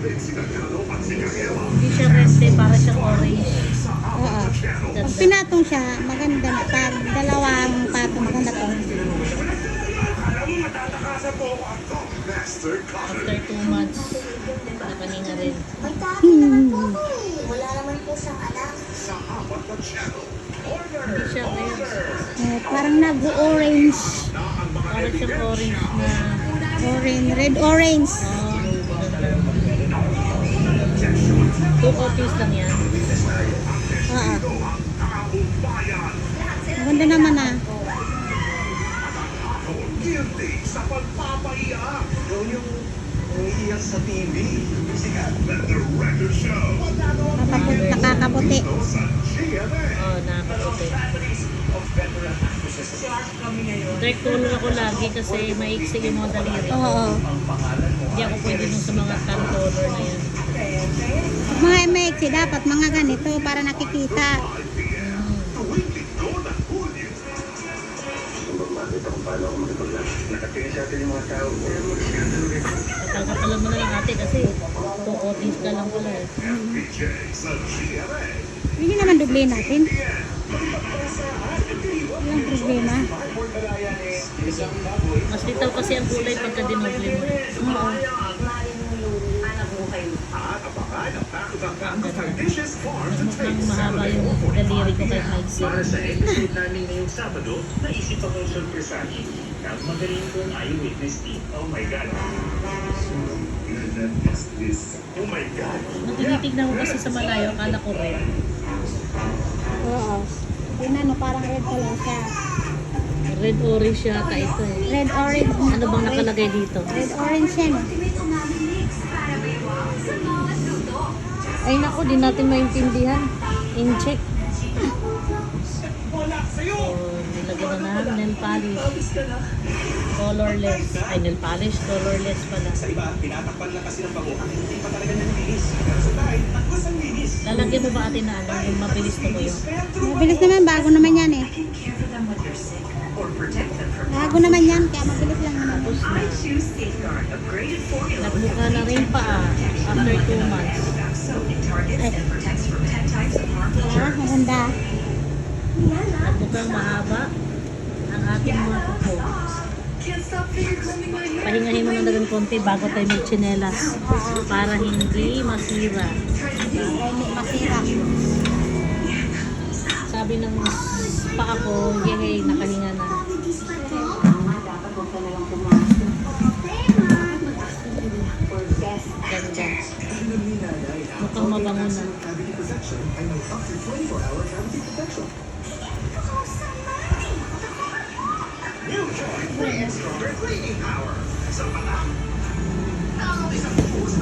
Hindi siya red eh, para siyang orange. Oo. Pag Ganda. pinatong siya, maganda na. Pag dalawang patong, maganda to. After 2 months, nakaninga rin. Wala naman po siyang anak. Hindi siya red. Parang nag-orange. Para siyang orange na. Red-orange. Oh, ganda. 2 copies lang yan. Oo. Maganda naman ah. Guilty sa pagpapaiyak. Yung umiiyak sa TV. Sikat. Let the record show. Nakakaputi. Oh, nakakaputi. Dark color ako lagi kasi maiksi yung mga daliri. Oo. Hindi ako pwede dun sa mga tan color na yan. Mga MX, dapat mga ganito para nakikita. Kapal-kapalan mo na lang ate kasi 2 copies ka lang pala eh. Hindi naman dubli natin. Walang problema. Mas litaw kasi ang kulay pagka dinoble mo. Oo. Mukhang mahaba yung daliri ko kahit maiksi. Para sa episode namin ngayong Sabado, naisip akong surpresahin ng magaling kong eyewitness team. Oh my God. Oh my God. Nung tinitignan ko kasi sa malayo, akala ko red. Oo. Tingnan no, parang red pala siya. Red-orange yata ito eh. Red-orange. Ano bang nakalagay dito? Red-orange yan. Ay naku, di natin maintindihan. In-check. Oh, nilagyan na ng nail polish. Colorless. Ay, nail polish, colorless pala. Sa iba, pinatakpan lang kasi ng bango. Hindi pa talaga niya nilinis. Pero sa tayo, tagos ang linis. Lalagyan mo ba ate na ano, yung mabilis na tuyo? Mabilis naman, bago naman yan eh. Care for them when you're sick or protect them from Bago naman yan, kaya mabilis lang naman. Tapos na. I choose Safeguard upgraded formula. Nagbuka na rin pa after 2 months. Soap it targets and protects from 10 types of harmful Ah, germs. maganda. Nagbukang mahaba ang ating mga kuko. Can't stop finger combing my hair. Pahingahin mo na ng konti bago tayo magtsinelas para hindi masira. Kaya hindi masira. Sabi ng pa ako, yehey, nakahinga na. Ganda. Mukhang mabango na. Cavity protection ay may up to 24-hour cavity protection. New Joy 3 Stronger Cleaning Power. Sa mga